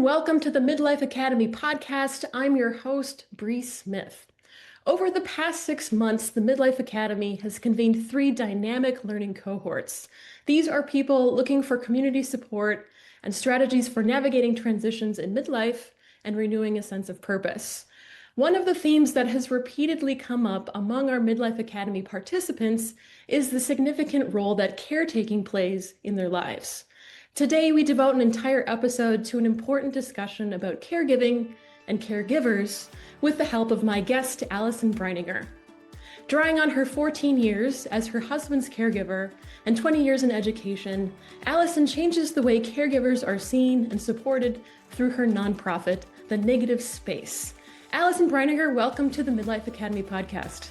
Welcome to the Midlife Academy podcast. I'm your host, Bree Smith. Over the past 6 months, the Midlife Academy has convened three dynamic learning cohorts. These are people looking for community support and strategies for navigating transitions in midlife and renewing a sense of purpose. One of the themes that has repeatedly come up among our Midlife Academy participants is the significant role that caretaking plays in their lives. Today, we devote an entire episode to an important discussion about caregiving and caregivers with the help of my guest, Allison Breininger. Drawing on her 14 years as her husband's caregiver and 20 years in education, Allison changes the way caregivers are seen and supported through her nonprofit, The Negative Space. Allison Breininger, welcome to the Midlife Academy podcast.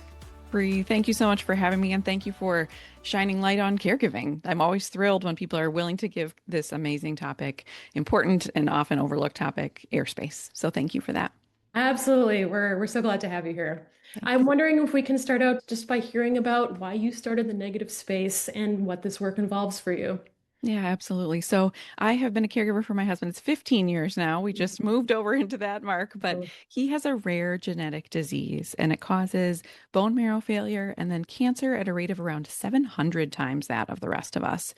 Bree, thank you so much for having me, and thank you for shining light on caregiving. I'm always thrilled when people are willing to give this amazing topic, important and often overlooked topic, airspace. So thank you for that. Absolutely. We're so glad to have you here. Thank I'm you. wondering if we can start out just by hearing about why you started the negative space and what this work involves for you. Yeah, absolutely. So I have been a caregiver for my husband. It's 15 years now. We just moved over into that mark, but he has a rare genetic disease and it causes bone marrow failure and then cancer at a rate of around 700 times that of the rest of us.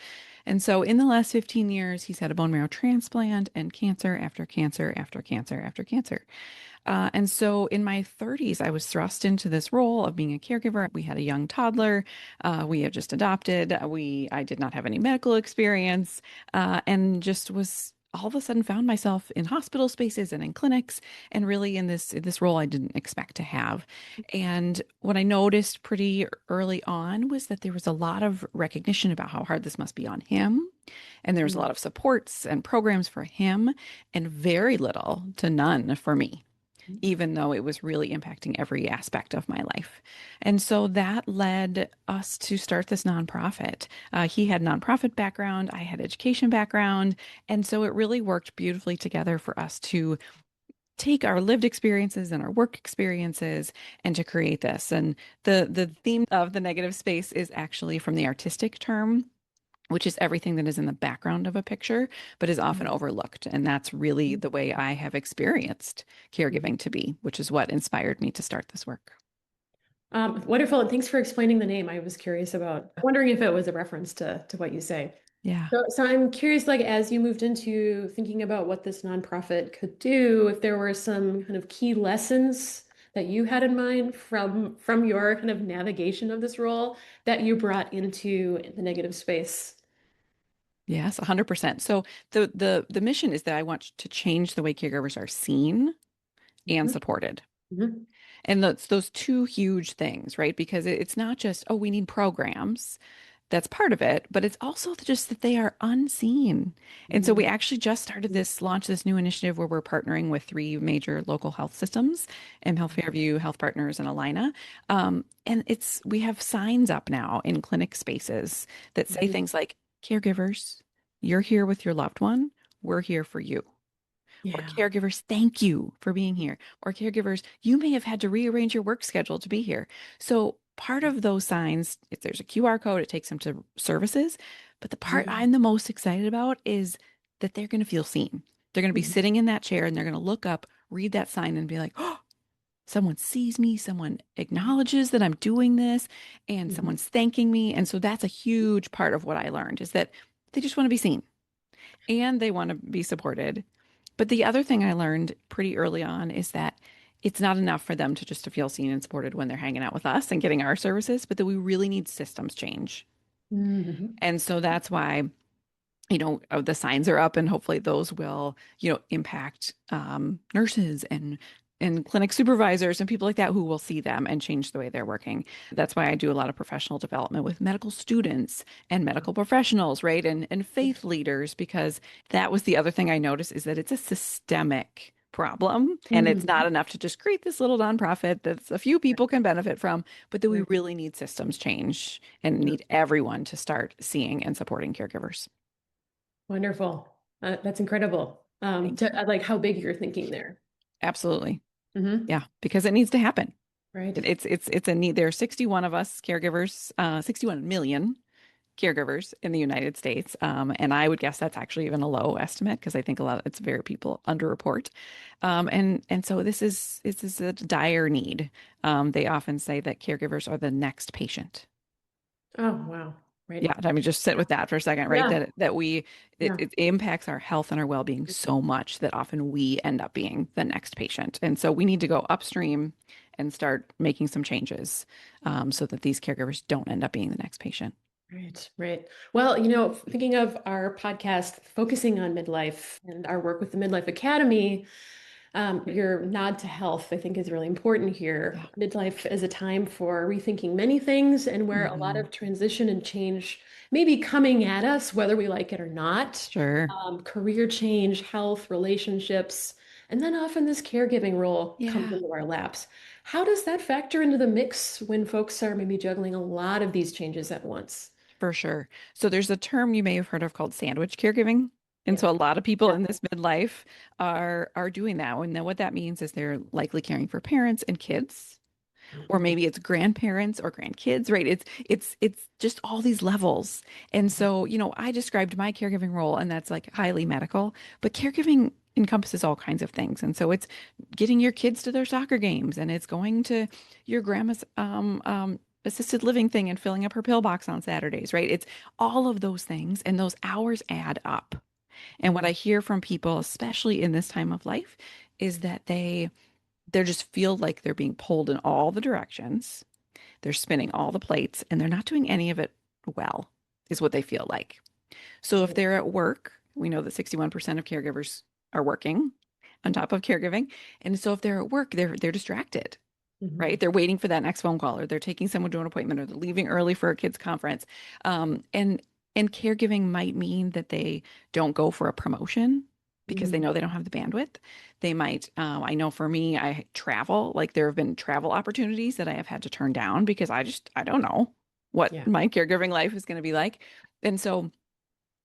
And so in the last 15 years, he's had a bone marrow transplant and cancer after cancer after cancer after cancer. And so in my 30s, I was thrust into this role of being a caregiver. We had a young toddler. We had just adopted. I did not have any medical experience, and just was all of a sudden found myself in hospital spaces and in clinics and really in this role I didn't expect to have. And what I noticed pretty early on was that there was a lot of recognition about how hard this must be on him. And there was a lot of supports and programs for him and very little to none for me, even though it was really impacting every aspect of my life. And so that led us to start this nonprofit. He had nonprofit background, I had education background, and so it really worked beautifully together for us to take our lived experiences and our work experiences and to create this. And the theme of the negative space is actually from the artistic term, which is everything that is in the background of a picture, but is often overlooked. And that's really the way I have experienced caregiving to be, which is what inspired me to start this work. Wonderful. And thanks for explaining the name. I was curious about wondering if it was a reference to what you say. Yeah. So I'm curious, like, as you moved into thinking about what this nonprofit could do, if there were some kind of key lessons that you had in mind from your kind of navigation of this role that you brought into the negative space. Yes, 100%. So the mission is that I want to change the way caregivers are seen and Mhm. supported. Mhm. And that's those two huge things, right? Because it's not just, oh, we need programs. That's part of it, but it's also just that they are unseen. And so we actually just launched this new initiative where we're partnering with three major local health systems, Health Fairview, Health Partners, and Alina. And we have signs up now in clinic spaces that say Mhm. things like, caregivers, you're here with your loved one. We're here for you. Or Yeah. caregivers, thank you for being here. Or caregivers, you may have had to rearrange your work schedule to be here. So part of those signs, if there's a QR code, it takes them to services. But the part Mhm. I'm the most excited about is that they're going to feel seen. They're going to be Mhm. sitting in that chair and they're going to look up, read that sign and be like, oh, someone sees me, someone acknowledges that I'm doing this, and Mhm. someone's thanking me. And so that's a huge part of what I learned is that they just want to be seen and they want to be supported. But the other thing I learned pretty early on is that it's not enough for them to feel seen and supported when they're hanging out with us and getting our services, but that we really need systems change. Mhm. And so that's why, the signs are up and hopefully those will, impact nurses and clinic supervisors and people like that who will see them and change the way they're working. That's why I do a lot of professional development with medical students and medical professionals, right? And faith leaders, because that was the other thing I noticed is that it's a systemic problem. And it's Mhm. not enough to just create this little nonprofit that a few people can benefit from, but that we Right. really need systems change and need everyone to start seeing and supporting caregivers. Wonderful. That's incredible. Thank you. I like how big you're thinking there. Absolutely. Hmm. Yeah, because it needs to happen. Right. It's a need. There are 61 of us caregivers, 61 million caregivers in the United States. And I would guess that's actually even a low estimate because I think a lot of it's very people underreport. And so this is a dire need. They often say that caregivers are the next patient. Oh, wow. Yeah, Right. I mean, just sit with that for a second, right? Yeah. That we Yeah. it impacts our health and our well-being so much that often we end up being the next patient. And so we need to go upstream and start making some changes so that these caregivers don't end up being the next patient. Right, right. Well, thinking of our podcast focusing on midlife and our work with the Midlife Academy, your nod to health, I think, is really important here. Yeah. Midlife is a time for rethinking many things and where a lot Hmm. of transition and change may be coming at us, whether we like it or not. Sure. Career change, health, relationships, and then often this caregiving role comes Yeah. into our laps. How does that factor into the mix when folks are maybe juggling a lot of these changes at once? For sure. So there's a term you may have heard of called sandwich caregiving. And Yeah. so a lot of people Yeah. in this midlife are doing that. And then what that means is they're likely caring for parents and kids, or Mhm. maybe it's grandparents or grandkids, right? It's just all these levels. And so, I described my caregiving role and that's like highly medical, but caregiving encompasses all kinds of things. And so it's getting your kids to their soccer games and it's going to your grandma's assisted living thing and filling up her pillbox on Saturdays, right? It's all of those things and those hours add up. And what Mhm. I hear from people, especially in this time of life, is that they just feel like they're being pulled in all the directions. They're spinning all the plates and they're not doing any of it well, is what they feel like. So if Right. they're at work, we know that 61% of caregivers are working on top of caregiving. And so if they're at work, they're distracted, right? Mhm. They're waiting for that next phone call or they're taking someone to an appointment or they're leaving early for a kid's conference. And caregiving might mean that they don't go for a promotion because they Mhm. know they don't have the bandwidth. They might, I know for me, I travel, like there have been travel opportunities that I have had to turn down because I don't know what Yeah. my caregiving life is going to be like. And so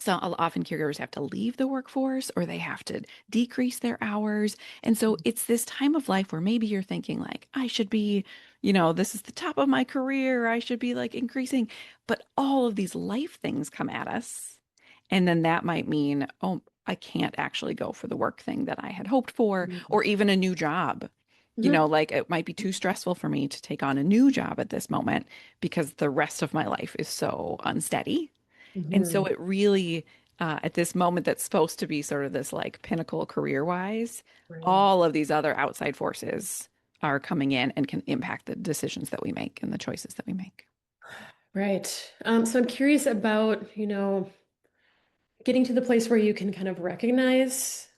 often caregivers have to leave the workforce or they have to decrease their hours. And so it's this time of life where maybe you're thinking like, I should be, this is the top of my career. I should be like increasing. But all of these life things come at us. And then that might mean, oh, I can't actually go for the work thing that I had hoped for, Mhm. or even a new job. Mhm. Like it might be too stressful for me to take on a new job at this moment because the rest of my life is so unsteady. And so Mhm. it really, at this moment that's supposed to be sort of this like pinnacle career-wise, Right. all of these other outside forces are coming in and can impact the decisions that we make and the choices that we make. Right. So I'm curious about, getting to the place where you can kind of recognize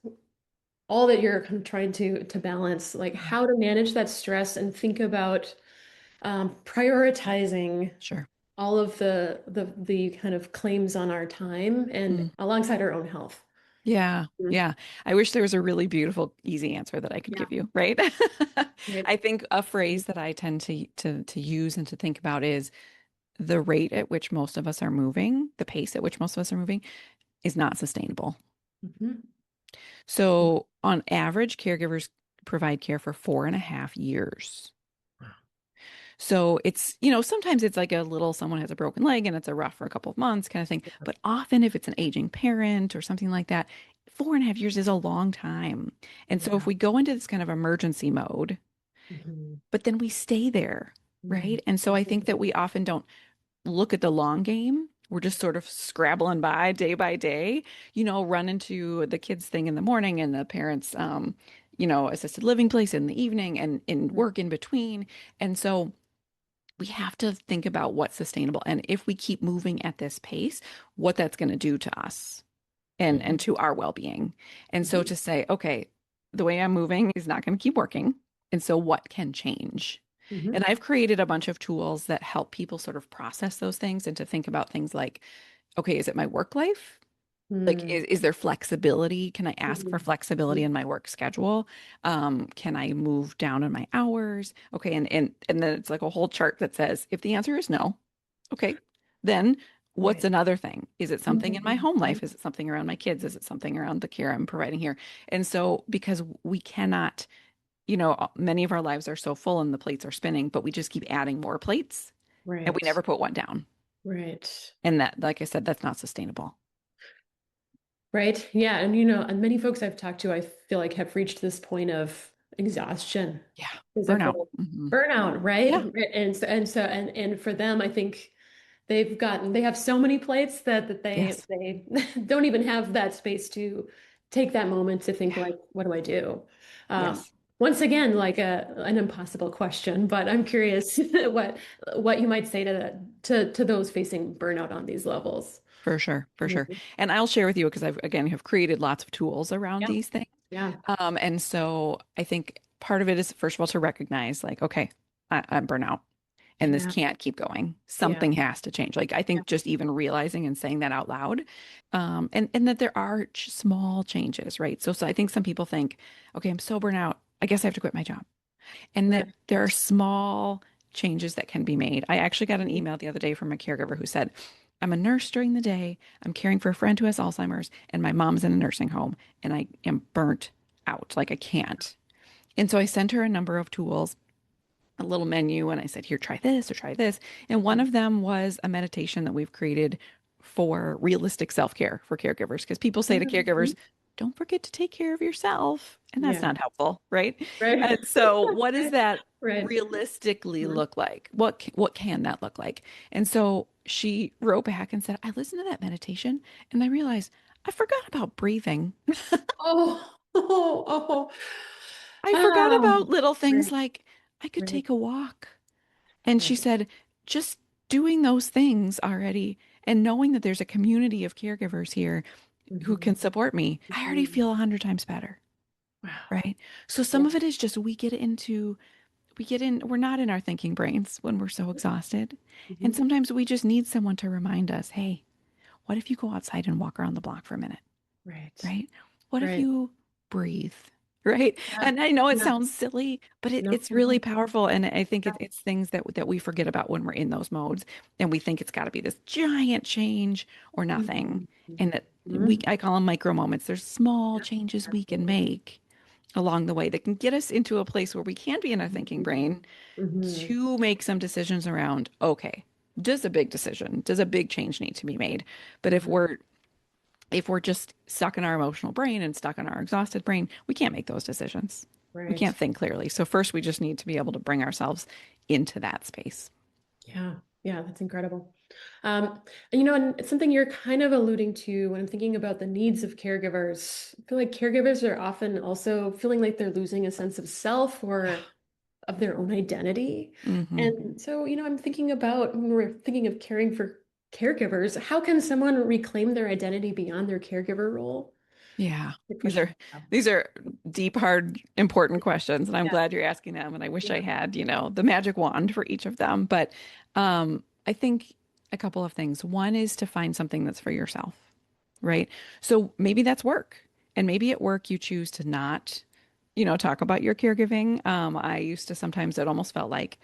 all that you're kind of trying to balance, like Mhm. how to manage that stress and think about prioritizing Sure. all of the kind of claims on our time and Mm. alongside our own health. Yeah. Mhm. Yeah. I wish there was a really beautiful, easy answer that I could Yeah. give you, right? Right. I think a phrase that I tend to use and to think about is the rate at which most of us are moving, the pace at which most of us are moving is not sustainable. Mhm. So, on average, caregivers provide care for 4.5 years. So sometimes it's like a little, someone has a broken leg and it's a rough for a couple of months kind of thing. But often if it's an aging parent or something like that, 4.5 years is a long time. And so if Yeah. we go into this kind of emergency mode, Mhm. but then we stay there, Mhm. right? And so I think that we often don't look at the long game. We're just sort of scrabbling by day, run into the kids thing in the morning and the parents, assisted living place in the evening and in work in between. And so we have to think about what's sustainable. And if we keep moving at this pace, what that's going to do to us and Mhm. to our well-being. And so Mhm. to say, okay, the way I'm moving is not going to keep working. And so what can change? And Mhm. I've created a bunch of tools that help people sort of process those things and to think about things like, okay, is it my work life? Like, Mhm. is there flexibility? Can I ask for Mhm. flexibility Mhm. in my work schedule? Can I move down in my hours? Okay, and then it's like a whole chart that says if the answer is no, okay, then what's Right. another thing? Is it something in my Mhm. home life? Is it something around my kids? Is it something around the care I'm providing here? And so because we cannot, many of our lives are so full and the plates are spinning, but we just keep adding more plates and we Right. never put one down. Right. And that, like I said, that's not sustainable. Right. Yeah. And many folks I've talked to, I feel like have reached this point of exhaustion, Yeah. Burnout. physical Hmm. burnout, right? Yeah. And for them, I think they have so many plates that Yes. they don't even have that space to take that moment to think Yeah. like, what do I do? Um, Yes. Once again, like an impossible question, but I'm curious what you might say to those facing burnout on these levels. For sure. For sure. Mhm. And I'll share with you because I've, again, have created lots of tools around Yeah. these things. Yeah. And so I think part of it is, first of all, to recognize like, okay, I'm burnout and this Yeah. can't keep going. Yeah. Something has to change. Like I Yeah. think just even realizing and saying that out loud, and that there are small changes, right? So I think some people think, okay, I'm so burnt out. I guess I have to quit my job. And that Right. there are small changes that can be made. I actually got an Mhm. email the other day from a caregiver who said, I'm a nurse during the day. I'm caring for a friend who has Alzheimer's, and my mom's in a nursing home, and I am burnt out. Like I can't. And so I sent her a number of tools, a little menu, and I said, here, try this or try this. And one of them was a meditation that we've created for realistic self-care for caregivers. Because people say to Mhm. caregivers, don't forget to take care of yourself. And that's Yeah. not helpful, right? Right. And so what does that Right. realistically Mhm. look like? What can that look like? And so she wrote back and said, I listened to that meditation and I realized I forgot about breathing. Oh, oh, oh. I forgot Ah, about little things right, like I could right, take a walk. And she right. said, just doing those things already and knowing that there's a community of caregivers here who Hmm. can support me, I already Hmm. feel 100 times better. Wow. Right. So some Yeah. of it is just we're not in our thinking brains when we're so exhausted. And Hmm. sometimes we just need someone to remind us, hey, what if you go outside and walk around the block for a minute? Right, Right? What if right. you breathe? Right. Yeah, And I know it yeah. sounds silly, but No. it's really powerful. And I think Yeah. it's things that we forget about when we're in those modes. And we think it's got to be this giant change or nothing. Mhm. And that Mhm. I call them micro moments. There's small Yeah, changes we can absolutely. make along the way that can get us into a place where we can be in our thinking brain Hmm. to make some decisions around, okay, does a big change need to be made? But Hmm. if we're just stuck in our emotional brain and stuck in our exhausted brain, we can't make those decisions. We Right. can't think clearly. So first we just need to be able to bring ourselves into that space. Yeah, yeah, that's incredible. And it's something you're kind of alluding to when I'm thinking about the needs of caregivers. I feel like caregivers are often also feeling like they're losing a sense of self Yeah. or of their own identity. Hmm. And so, I'm thinking about when we're thinking of caring for caregivers, how can someone reclaim their identity beyond their caregiver role? Yeah. Good These question. are these are deep, hard, important questions, and I'm Yeah, glad you're asking them. And I wish I yeah. had, the magic wand for each of them. But I think a couple of things. One is to find something that's for yourself, right? So maybe that's work, and maybe at work you choose to not, talk about your caregiving. I used to sometimes it almost felt like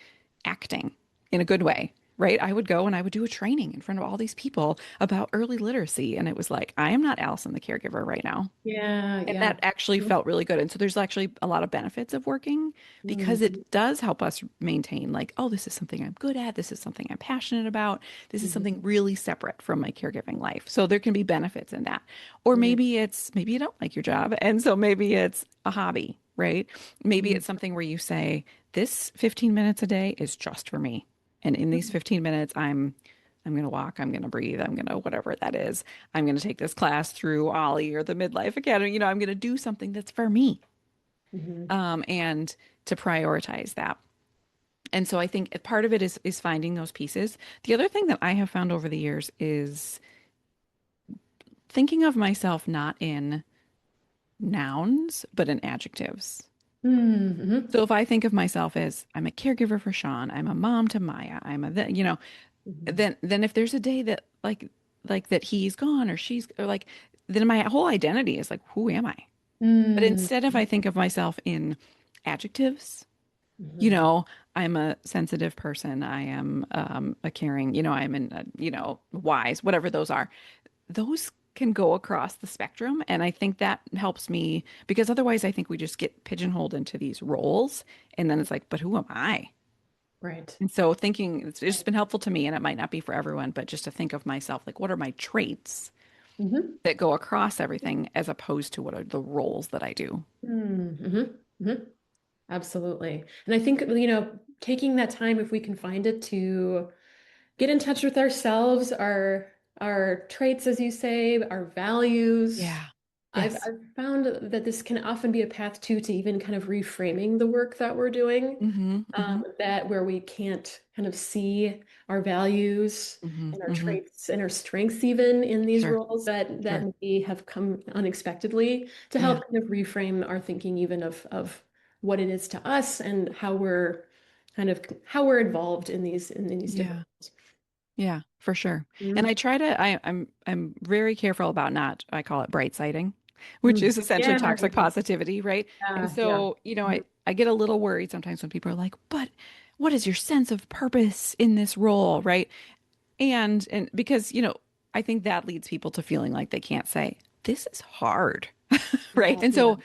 acting in a good way. Right. I would go and I would do a training in front of all these people about early literacy. And it was like, I am not Allison, the caregiver right now. Yeah, And yeah. that actually felt really good. And so there's actually a lot of benefits of working because Mhm, it does help us maintain, like, oh, this is something I'm good at. This is something I'm passionate about. This is mhm. something really separate from my caregiving life. So there can be benefits in that. Or Right. maybe you don't like your job. And so maybe it's a hobby, right? Maybe Mhm. it's something where you say, this 15 minutes a day is just for me. And in these 15 minutes, I'm going to walk, I'm going to breathe, I'm going to whatever that is. I'm going to take this class through Ollie or the Midlife Academy. I'm going to do something that's for me, Mhm. and to prioritize that. And so I think part of it is finding those pieces. The other thing that I have found over the years is thinking of myself not in nouns, but in adjectives. Mhm. So if I think of myself as I'm a caregiver for Sean, I'm a mom to Maya, Mhm. then if there's a day that like that he's gone or she's or like then my whole identity is like who am I? But Mhm. instead if I think of myself in adjectives, you Mhm. know, I'm a sensitive person, I am a caring, I'm in wise, whatever those are. Those can go across the spectrum and I think that helps me because otherwise I think we just get pigeonholed into these roles and then it's like, but who am I? Right. And so thinking it's just been helpful to me, and it might not be for everyone, but just to think of myself like, what are my traits Mm-hmm. that go across everything as opposed to what are the roles that I do? Mm-hmm. Mm-hmm. Absolutely. And I think, you know, taking that time, if we can find it, to get in touch with ourselves, our traits, as you say, our values. Yeah. I've Yes. I've found that this can often be a path too to even kind of reframing the work that we're doing. Mm-hmm. Mm-hmm. That where we can't kind of see our values Mm-hmm. and our Mm-hmm. traits and our strengths even in these Sure. roles that Sure. maybe have come unexpectedly to Yeah. help kind of reframe our thinking even of what it is to us and how we're involved in these different Yeah. Yeah, for sure. And I roles. try to I'm very careful about not I call it bright siding, which Mhm. is essentially Yeah, toxic positivity, right? And yeah. so, Mhm. I get a little worried sometimes when people are like, "But what is your sense of purpose in this role?" Right? And because, I think that leads people to feeling like they can't say, "This is hard." Right? Yeah, And yeah, so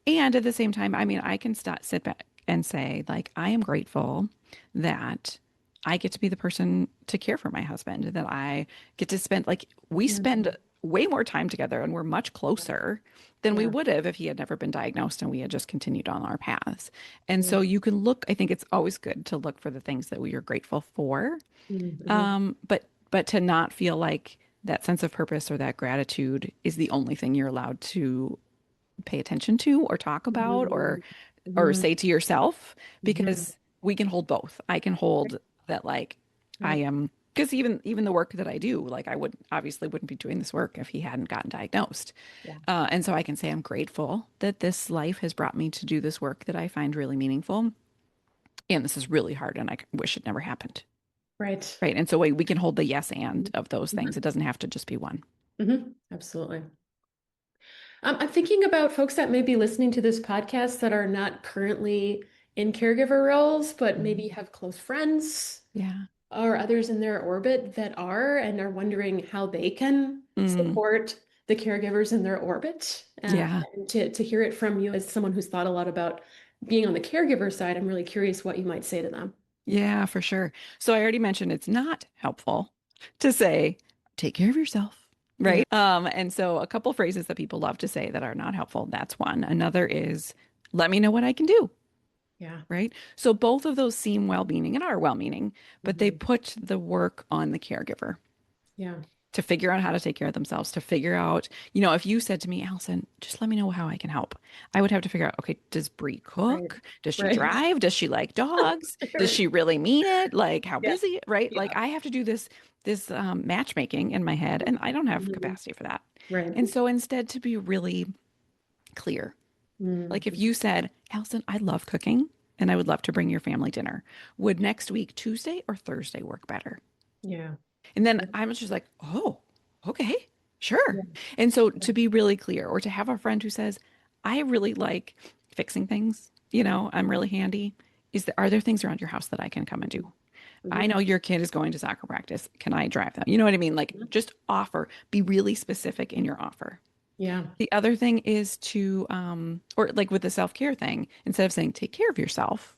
and at the same time, I mean, I can sit back and say, like, I am grateful that I get to be the person to care for my husband, that I get to spend, like, we spend Mhm. way more time together and we're much closer than we Yeah. would have if he had never been diagnosed and we had just continued on our paths. And Yeah. so you can look, I think it's always good to look for the things that we are grateful for. Mhm. But to not feel like that sense of purpose or that gratitude is the only thing you're allowed to pay attention to or talk about Mhm. or Mhm. say to yourself, Mhm. because we can hold both. I can hold that, like, I Right. am, because even the work that I do, like, I would obviously wouldn't be doing this work if he hadn't gotten diagnosed. Yeah. And so I can say I'm grateful that this life has brought me to do this work that I find really meaningful. And this is really hard and I wish it never happened. Right. Right. And so we can hold the yes and of those things. It Mhm. doesn't have to just be one. Absolutely. I'm thinking about folks that may be listening to this podcast that are not currently in caregiver roles, but maybe Mhm. have close friends Yeah. or others in their orbit that are and are wondering how they can Mm, support the caregivers in their orbit. yeah. And to hear it from you as someone who's thought a lot about being on the caregiver side, I'm really curious what you might say to them. Yeah, for sure. So I already mentioned it's not helpful to say, take care of yourself, Yeah, right? And so a couple phrases that people love to say that are not helpful, that's one. Another is, let me know what I can do, yeah. right? So both of those seem well-meaning and are well-meaning, but they Mhm. put the work on the caregiver Yeah, to figure out how to take care of themselves, to figure out, if you said to me, Allison, just let me know how I can help. I would have to figure out, okay, does Bree right, cook? Does she right. drive? Does she like dogs? Does Right. she really mean it? Like how Yeah, busy, right? Like yeah. I have to do this matchmaking in my head and I don't have Mhm. capacity for that. Right. And so instead to be really clear, like if Mhm. you said, Allison, I love cooking and I would love to bring your family dinner. Would next week, Tuesday or Thursday work better? Yeah. And then Yeah. I was just like, oh, okay, Yeah. sure. And so to be really clear, or to have a friend who says, I really like fixing things, I'm really handy. Are there things around your house that I can come and do? I Mhm. know your kid is going to soccer practice. Can I drive them? You know what I mean? Like Mhm. just offer, be really specific in your offer. Yeah. The other thing is to, or like with the self-care thing, instead of saying take care of yourself,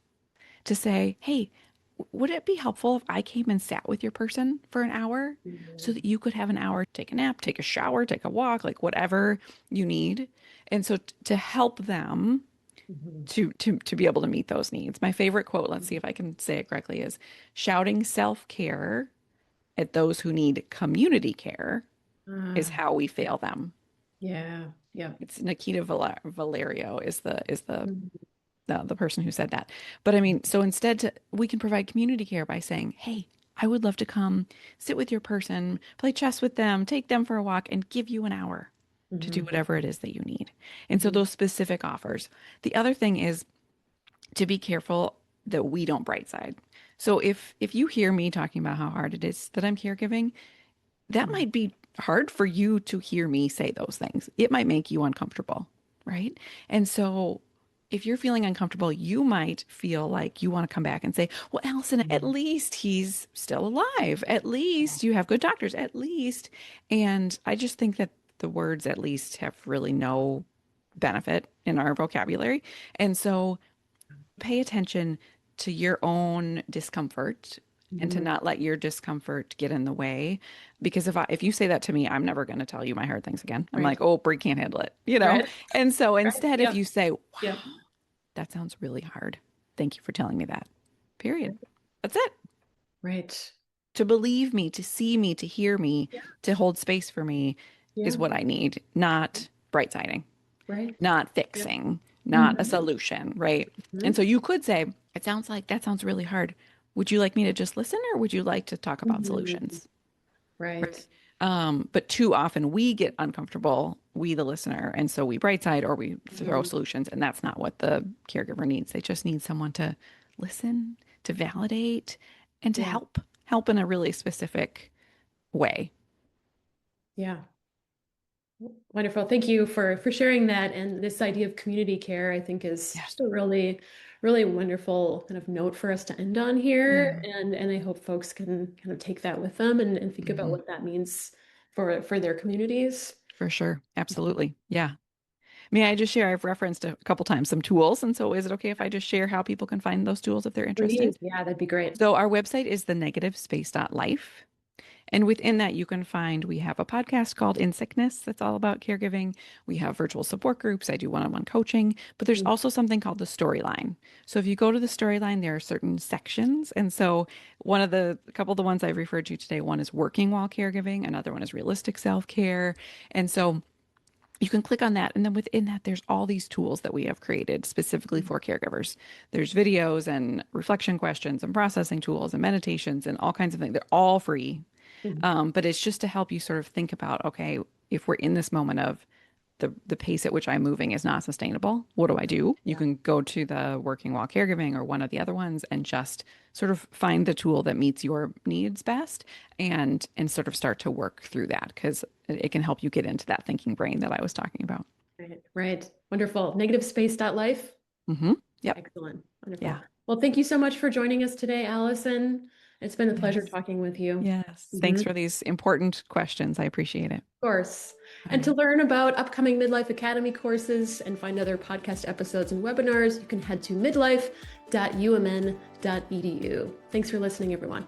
to say, hey, would it be helpful if I came and sat with your person for an hour so Mhm. that you could have an hour, take a nap, take a shower, take a walk, like whatever you need? And so to help them Mhm. to be able to meet those needs. My favorite quote, let's see if I can say it correctly, is shouting self-care at those who need community care is Ah, how we fail them. yeah. Yeah. It's Nikita Valerio is Mhm. the person who said that. But I mean, so instead we can provide community care by saying, hey, I would love to come sit with your person, play chess with them, take them for a walk, and give you an hour to do Mhm. whatever it is that you need. And so Mhm. those specific offers. The other thing is to be careful that we don't bright side. So if you hear me talking about how hard it is that I'm caregiving, that Mhm. might be hard for you to hear me say those things. It might make you uncomfortable, right? And so if you're feeling uncomfortable, you might feel like you want to come back and say, well, Allison, at Mhm. least he's still alive. At Yeah. least you have good doctors, at least. And I just think that the words at least have really no benefit in our vocabulary. And so pay attention to your own discomfort and to Mhm. not let your discomfort get in the way. Because if you say that to me, I'm never going to tell you my hard things again. I'm Right. like, oh, Brie can't handle it, you know? Right. And so Right. instead, if Yeah. you say, wow, Yeah. that sounds really hard. Thank you for telling me that. Period. That's it. Right. To believe me, to see me, to hear me, Yeah. to hold space for me is Yeah. what I need, not bright siding, Right. not Yeah. fixing, not a Mhm. solution, right? And so Mhm. you could say, it sounds like that sounds really hard. Would you like me to just listen or would you like to talk about Mhm. solutions? Right. Right. But too often we get uncomfortable, we the listener, and so we bright side or we throw Mhm. solutions, and that's not what the caregiver needs. They just need someone to listen, to validate, and to Yeah. help in a really specific way. Yeah. Wonderful. Thank you for sharing that. And this idea of community care, I think, is Yes. just a really, really wonderful kind of note for us to end on here. Yeah. And I hope folks can kind of take that with them and think about Hmm. what that means for their communities. For sure. Absolutely. Yeah. May I just share? I've referenced a couple times some tools. And so is it okay if I just share how people can find those tools if they're interested? Please. Yeah, that'd be great. So our website is thenegativespace.life. And within that, you can find we have a podcast called In Sickness that's all about caregiving. We have virtual support groups. I do one-on-one coaching, but there's also something called the storyline. So if you go to the storyline, there are certain sections. And so a couple of the ones I've referred to today, one is working while caregiving, another one is realistic self-care. And so you can click on that. And then within that, there's all these tools that we have created specifically for caregivers. There's videos and reflection questions and processing tools and meditations and all kinds of things. They're all free. Mhm. But it's just to help you sort of think about, okay, if we're in this moment of the pace at which I'm moving is not sustainable, what do I do? You Yeah. can go to the working while caregiving or one of the other ones and just sort of find the tool that meets your needs best and sort of start to work through that because it can help you get into that thinking brain that I was talking about. Right. Right. Wonderful. Negativespace.life. Hmm. Yep. Excellent. Yeah. Wonderful. Well, thank you so much for joining us today, Allison. It's been a pleasure Yes. talking with you. Yes. Thanks Mhm. for these important questions. I appreciate it. Course. All And to right. learn about upcoming Midlife Academy courses and find other podcast episodes and webinars, you can head to midlife.umn.edu. Thanks for listening, everyone.